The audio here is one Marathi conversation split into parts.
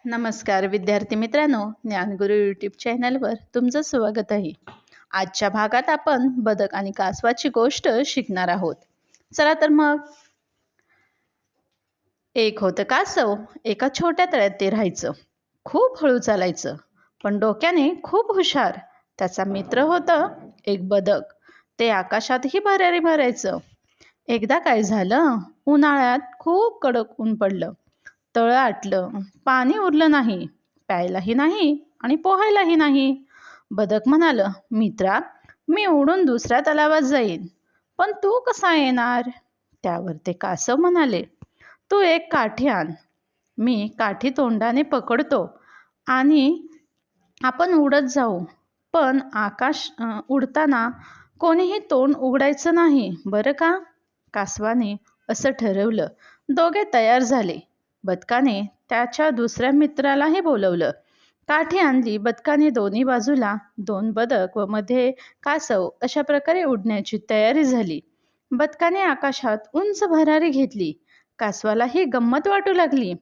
नमस्कार विद्यार्थी मित्रांनो, ज्ञानगुरु यूट्यूब चॅनलवर तुमचं स्वागत आहे. आजच्या भागात आपण बदक आणि कासवाची गोष्ट शिकणार आहोत. चला तर मग. एक होतं कासव. एका छोट्या तळ्यात ते राहायचं. खूप हळू चालायचं, पण डोक्याने खूप हुशार. त्याचा मित्र होतं एक बदक. ते आकाशातही भरारी भरायचं. एकदा काय झालं, उन्हाळ्यात खूप कडक ऊन पडलं. तळं आटलं, पाणी उरलं नाही, प्यायलाही नाही आणि पोहायलाही नाही. बदक म्हणालं, मित्रा, मी उडून दुसऱ्या तलावात जाईन, पण तू कसा येणार? त्यावर ते कासव म्हणाले, तू एक काठी आण, मी काठी तोंडाने पकडतो आणि आपण उडत जाऊ. पण उडताना कोणीही तोंड उघडायचं नाही, बरं का? कासवाने असं ठरवलं. दोघे तयार झाले. बदकाने त्याच्या दुसऱ्या मित्रालाही बोलवलं. काठी आणली. बदकाने दोन्ही बाजूला 2 बदक व मध्ये कासव, अशा प्रकारे उडण्याची तयारी झाली. बदकाने आकाशात उंच भरारी घेतली. कासवाला ही गंमत वाटू लागली.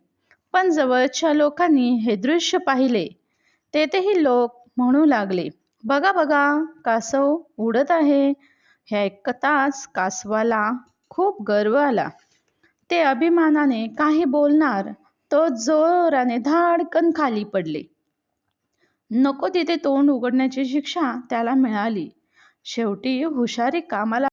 पण जवळच्या लोकांनी हे दृश्य पाहिले. तेथेही लोक म्हणू लागले, बघा बघा, कासव उडत आहे. हे ऐकताच कासवाला खूप गर्व आला. ते अभिमानाने काही बोलणार तो जोराने धाडकन खाली पडले. नको तिथे तोंड उघडण्याची शिक्षा त्याला मिळाली. शेवटी हुशारी कामाला